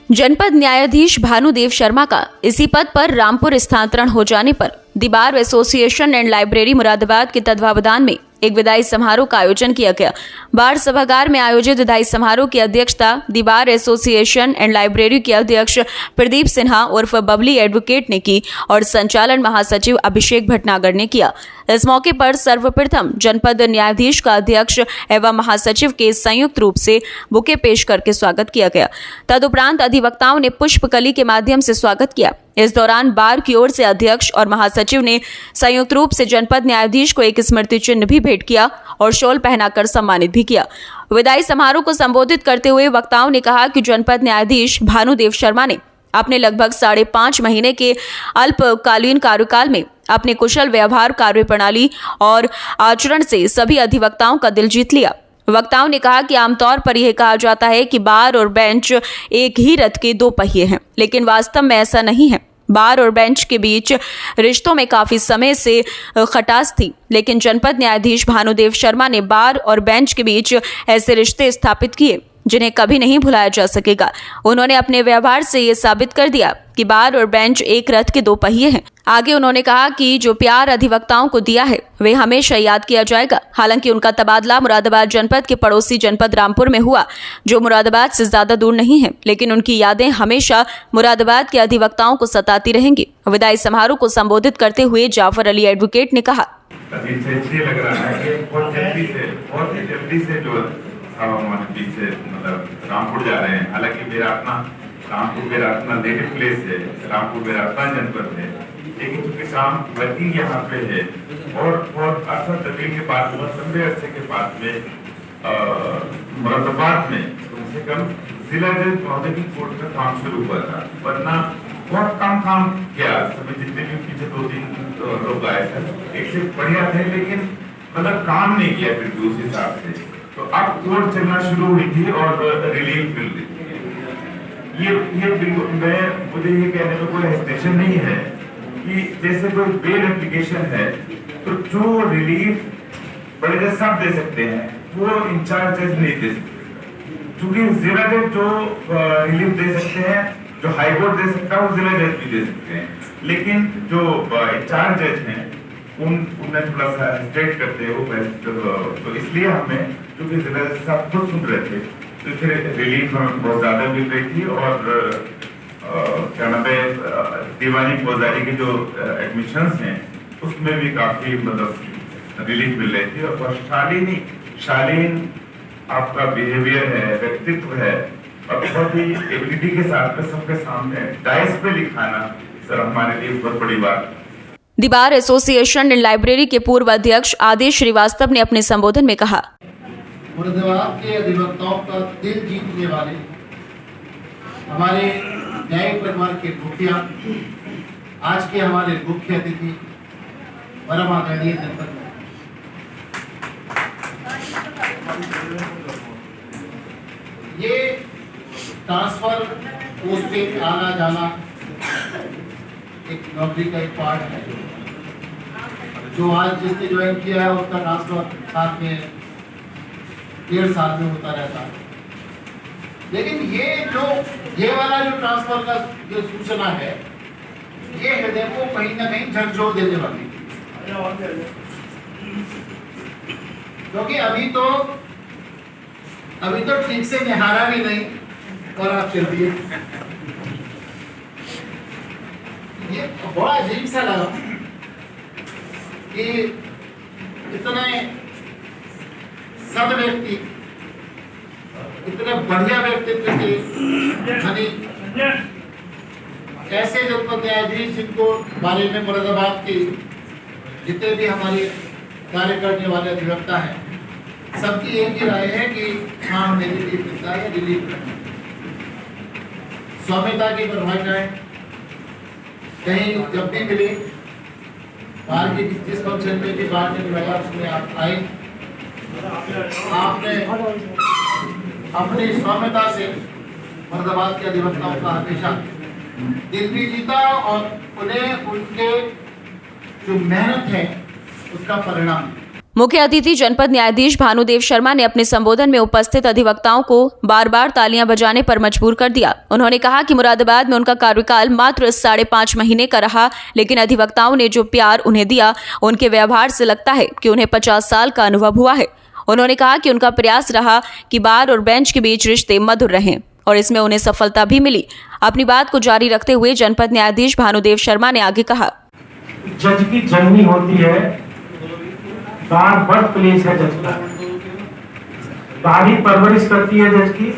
जनपद न्यायाधीश भानुदेव शर्मा का इसी पद पर रामपुर स्थानांतरण हो जाने पर the bar association and library Moradabad के तत्वावधान में एक विदाई समारोह का आयोजन किया गया। बार सभागार में आयोजित विदाई समारोह की अध्यक्षता the bar association and library के अध्यक्ष प्रदीप सिन्हा उर्फ बबली एडवोकेट ने की और संचालन महासचिव अभिषेक भटनागर ने किया। इस मौके पर सर्वप्रथम जनपद न्यायाधीश का अध्यक्ष एवं महासचिव के संयुक्त रूप से बुके पेश करके स्वागत किया गया। तदुपरांत अधिवक्ताओं ने पुष्पकली के माध्यम से स्वागत किया। इस दौरान बार की ओर से अध्यक्ष और महासचिव ने संयुक्त रूप से जनपद न्यायाधीश को एक स्मृति चिन्ह भी भेंट किया और शॉल पहनाकर सम्मानित भी किया। विदाई समारोह को संबोधित करते हुए वक्ताओं ने कहा कि जनपद न्यायाधीश भानुदेव शर्मा ने अपने लगभग 5.5 महीने के अल्पकालीन कार्यकाल में अपने कुशल व्यवहार, कार्यप्रणाली और आचरण से सभी अधिवक्ताओं का दिल जीत लिया। वक्ताओं ने कहा कि आमतौर पर यह कहा जाता है कि बार और बेंच एक ही रथ के दो पहिए हैं, लेकिन वास्तव में ऐसा नहीं है। बार और बेंच के बीच रिश्तों में काफी समय से खटास थी, लेकिन जनपद न्यायाधीश भानुदेव शर्मा ने बार और बेंच के बीच ऐसे रिश्ते स्थापित किए जिन्हें कभी नहीं भुलाया जा सकेगा। उन्होंने अपने व्यवहार से ये साबित कर दिया कि बार और बेंच एक रथ के दो पहिए हैं। आगे उन्होंने कहा कि जो प्यार अधिवक्ताओं को दिया है वे हमेशा याद किया जाएगा। हालांकि उनका तबादला मुरादाबाद जनपद के पड़ोसी जनपद रामपुर में हुआ, जो मुरादाबाद से ज्यादा दूर नहीं है, लेकिन उनकी यादें हमेशा मुरादाबाद के अधिवक्ताओं को सताती रहेंगी। विदाई समारोह को संबोधित करते हुए जाफर अली एडवोकेट ने कहा, रामपुर जा रहे हैं। हालांकि रामपुर मेरा अपना नेटिव प्लेस है, रामपुर मेरा अपना जनपद है, लेकिन चूंकि काम वर्किंग यहाँ पे है और बहुत अरसा तकलीफ के बाद, बहुत लंबे अरसे के बाद में मुरादाबाद में कम से कम जिला जज महोदय की कोर्ट का काम शुरू हुआ था, वरना बहुत कम काम किया। समय जितने भी पीछे 2-3 लोग आए थे, एक से बढ़िया थे, लेकिन मतलब काम नहीं किया फिर भी उस हिसाब से। तो अब कोर्ट चलना शुरू हुई थी और रिलीफ मिल रही थी। ये बिल्कुल मुझे ये कहने में कोई हेजिटेशन नहीं है कि जैसे कोई बेल एप्लीकेशन है तो जो रिलीफ बड़े जज साहब दे सकते हैं वो इंचार्ज जज नहीं दे सकते, क्योंकि जिला जज जो रिलीफ दे सकते हैं, जो हाई कोर्ट दे सकता है वो जिला जज भी दे सकते हैं, लेकिन जो इंचार्ज जज हैं उन्हें थोड़ा सा हेजिटेट करते हैं वो। तो इसलिए हमें क्योंकि जिला जज साहब खुद सुन रहे थे तो फिर रिलीफ हमें बहुत ज्यादा मिल रही थी और क्या नाम है, दीवानी फौजदारी के जो एडमिशंस हैं उसमें भी काफी मतलब रिलीफ मिल रही थी। और शालीन आपका बिहेवियर है, व्यक्तित्व है और बहुत ही एबिलिटी के साथ में सबके सामने डाइस पे लिखाना सर हमारे लिए बहुत बड़ी बात। The bar association and library के पूर्व अध्यक्ष आदेश श्रीवास्तव ने अपने संबोधन में कहा, मुरादाबाद के अधिवक्ताओं का दिल जीतने वाले हमारे न्यायिक परिवार के मुखिया, आज के हमारे मुख्य अतिथि परम आदरणीय जनपद, ये ट्रांसफर, पोस्टिंग, आना जाना एक नौकरी का एक पार्ट है। जो आज जिसने ज्वाइन किया है उसका ट्रांसफर साथ में 1.5 साल में होता रहता है, लेकिन ये वाला जो ट्रांसफर का जो सूचना है ये हृदय को कहीं ना कहीं झकझोर देने वाली, क्योंकि अभी तो ठीक से निहारा भी नहीं और आप चल दिए। ये बड़ा अजीब सा लगा कि इतने सब व्यक्ति, इतने बढ़िया व्यक्तित्व के ऐसे जनपद न्यायाधीश जिनको बारे में मुरादाबाद के जितने भी हमारे कार्य करने वाले अधिवक्ता हैं, सबकी एक ही राय है कि हाँ हमें रिलीफ मिलता है, रिलीफ स्वामिता की परिभाषाएं कहीं जब भी मिले, बाहर की जिस फंक्शन में भी बाहर ने बुलाया उसमें आप आए, आपने अपनी स्वामिता से मुरादाबाद के अधिवक्ताओं का हमेशा दिल भी जीता और उन्हें उनके जो मेहनत है उसका परिणाम। मुख्य अतिथि जनपद न्यायाधीश भानुदेव शर्मा ने अपने संबोधन में उपस्थित अधिवक्ताओं को बार बार तालियां बजाने पर मजबूर कर दिया। उन्होंने कहा कि मुरादाबाद में उनका कार्यकाल मात्र 5.5 महीने का रहा, लेकिन अधिवक्ताओं ने जो प्यार उन्हें दिया, उनके व्यवहार से लगता है कि उन्हें 50 साल का अनुभव हुआ है। उन्होंने कहा कि उनका प्रयास रहा कि बार और बेंच के बीच रिश्ते मधुर रहें और इसमें उन्हें सफलता भी मिली। अपनी बात को जारी रखते हुए जनपद न्यायाधीश भानुदेव शर्मा ने आगे कहा, जज की जर्नी होती है, बार बर्थ प्लेस है जज का, बार ही परवरिश करती है जज की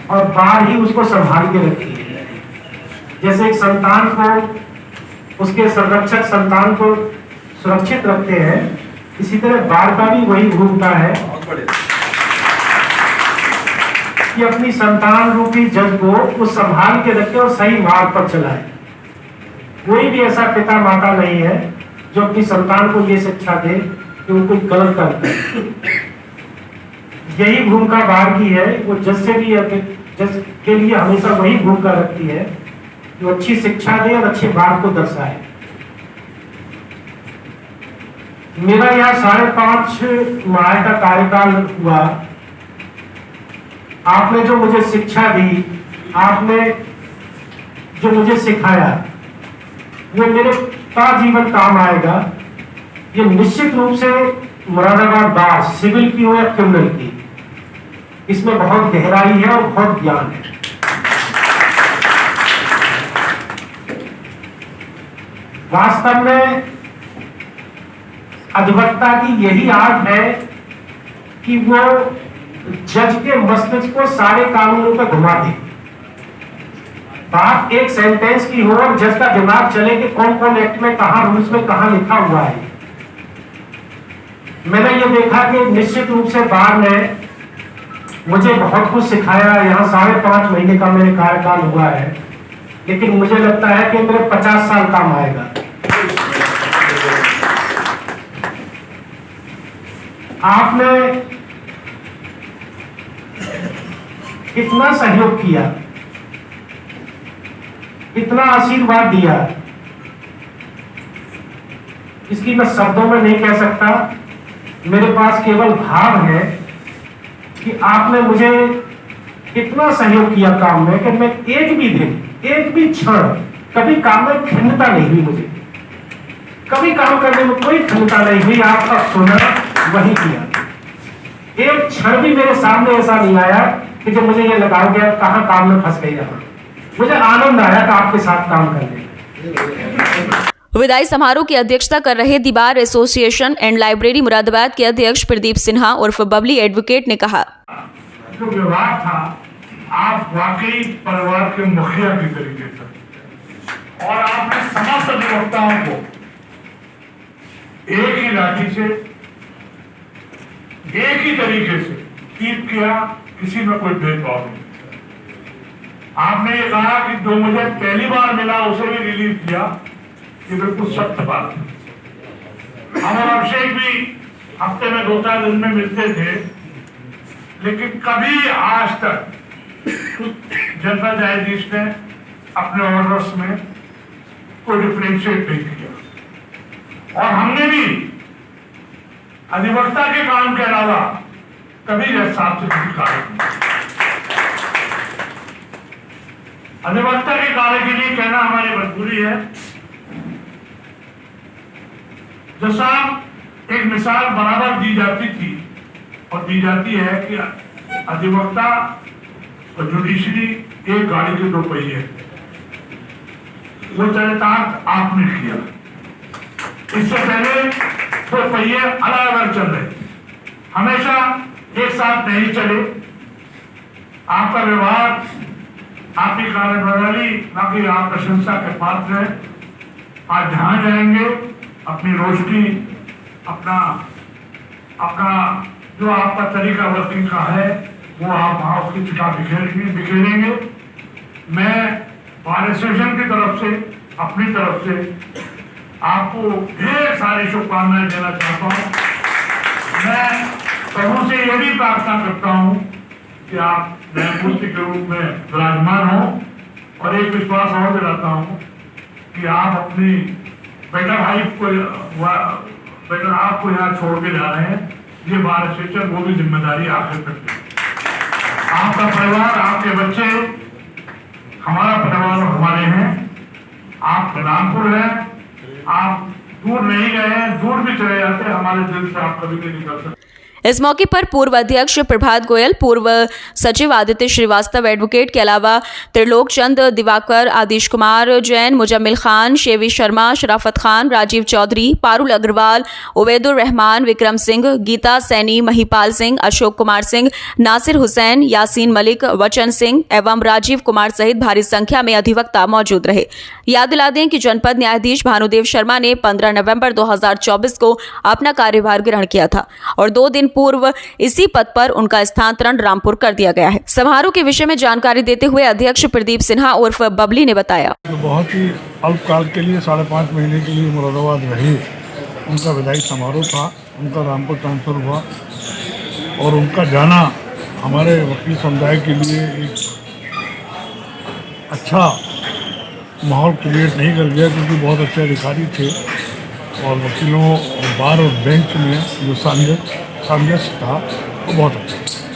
और बार ही उसको संभाल के रखती है। जैसे एक संतान को उसके संरक्षक संतान को सुरक्षित रखते हैं, इसी तरह बार का भी वही भूमिका है कि अपनी संतान रूपी जज को वो संभाल के रखे और सही मार्ग पर चलाए। कोई भी ऐसा पिता माता नहीं है जो अपनी संतान को ये शिक्षा दे कि वो कुछ गलत करता है। यही भूमिका बार की है, वो जज से भी जज के लिए हमेशा वही भूमिका रखती है जो अच्छी शिक्षा दे और अच्छे बार को दर्शाए। मेरा यहाँ 5.5 माह का कार्यकाल हुआ। आपने जो मुझे शिक्षा दी, आपने जो मुझे सिखाया, वो मेरे का जीवन काम आएगा। ये निश्चित रूप से मुरादाबाद बार सिविल की हो या क्रिमिनल की, इसमें बहुत गहराई है और बहुत ज्ञान है। वास्तव में अधिवक्ता की यही आर्ट है कि वो जज के मस्तिष्क को सारे कानूनों पर घुमा दे। बात एक सेंटेंस की हो और जज का दिमाग चले कि कौन कौन एक्ट में कहां, रूल्स में कहां लिखा हुआ है। मैंने ये देखा कि निश्चित रूप से बार ने मुझे बहुत कुछ सिखाया। यहाँ 5.5 महीने का मेरे कार्यकाल हुआ है, लेकिन मुझे लगता है कि मेरे 50 साल काम आएगा। आपने इतना सहयोग किया, इतना आशीर्वाद दिया, इसकी मैं शब्दों में नहीं कह सकता। मेरे पास केवल भाव है कि आपने मुझे इतना सहयोग किया काम में कि मैं एक भी दिन, एक भी क्षण कभी काम में खिन्नता नहीं हुई। मुझे कभी काम करने में कोई खिन्नता नहीं हुई। आपका सुना वही किया। एक क्षण भी मेरे सामने ऐसा नहीं आया कि जब मुझे ये लगा गया कहां काम में फंस गई। मुझे आनंद आया कि आपके साथ काम करने। विदाई समारोह की अध्यक्षता कर रहे the bar association and library Moradabad के अध्यक्ष प्रदीप सिन्हा उर्फ बबली एडवोकेट ने कहा, जो व्यवहार था, आप वाकई परिवार के मुखिया की तरीके से, और आपने समस्त अधिवक्ताओं को एक ही लाठी से, एक ही तरीके से ट्रीट किया, किसी में कोई भेदभाव नहीं। आपने ये कहा कि जो मुझे पहली बार मिला उसे भी रिलीज किया, ये बिल्कुल सत्य बात है। हम और अभिषेक भी हफ्ते में 2-4 दिन में मिलते थे, लेकिन कभी आज तक जनपद न्यायाधीश ने अपने ऑर्डर्स में कोई डिफरेंशिएट नहीं किया। और हमने भी अधिवक्ता के काम के अलावा कभी जज साहब से किसी कार्य नहीं। अधिवक्ता के कार्य के लिए कहना हमारी मजबूरी है। जज साहब एक मिसाल बराबर दी जाती थी और दी जाती है कि अधिवक्ता और जुडिशरी एक गाड़ी के 2 पहिए, वो चरितार्थ आपने किया। इससे पहले 2 पहिए अलग अलग चल रहे, हमेशा एक साथ नहीं चले। आपका व्यवहार, आपकी कार्यप्रणाली बाकी आप प्रशंसा के पात्र है। आज जहां जाएंगे अपनी रोशनी, अपना जो आपका तरीका वर्किंग का है, वो आप वहां उसकी चिता बिखेरेंगे। मैं बार एसोसिएशन की तरफ से, अपनी तरफ से आपको ढेर सारी शुभकामनाएं देना चाहता हूं। मैं प्रभु से यह भी प्रार्थना करता हूं कि आप न्यायमूर्ति के रूप में विराजमान हो, और एक विश्वास और दिलाता हूं कि आप अपनी बेटर हाइफ को लेकिन आपको यहाँ छोड़ के जा रहे हैं, ये बार स्टेशन वो भी जिम्मेदारी आपके प्रति। आपका परिवार, आपके बच्चे हमारा परिवार और हमारे हैं। आप रामपुर हैं, आप दूर नहीं गए हैं, दूर भी चले जाते हमारे दिल से आप कभी नहीं निकल सकते। इस मौके पर पूर्व अध्यक्ष प्रभात गोयल, पूर्व सचिव आदित्य श्रीवास्तव एडवोकेट के अलावा त्रिलोक चंद, दिवाकर, आदिश कुमार जैन, मुजम्मिल खान, शेवी शर्मा, शराफत खान, राजीव चौधरी, पारुल अग्रवाल, उबैदुर रहमान, विक्रम सिंह, गीता सैनी, महिपाल सिंह, अशोक कुमार सिंह, नासिर हुसैन, यासीन मलिक, वचन सिंह एवं राजीव कुमार सहित भारी संख्या में अधिवक्ता मौजूद रहे। याद दिला दें कि जनपद न्यायाधीश भानुदेव शर्मा ने 15 नवंबर 2024 को अपना कार्यभार ग्रहण किया था और 2 दिन पूर्व इसी पद पर उनका स्थानांतरण रामपुर कर दिया गया है। समारोह के विषय में जानकारी देते हुए अध्यक्ष प्रदीप सिन्हा उर्फ बबली ने बताया, बहुत ही अल्पकाल के लिए 5.5 महीने के लिए मुरादाबाद रहे। उनका विदाई समारोह था, उनका रामपुर ट्रांसफर हुआ और उनका जाना हमारे वकील समुदाय के लिए एक अच्छा माहौल क्रिएट नहीं कर गया, क्योंकि बहुत अच्छे अधिकारी थे और वकीलों बार और बेंच में जो सामंजस्य था वो बहुत अच्छा था।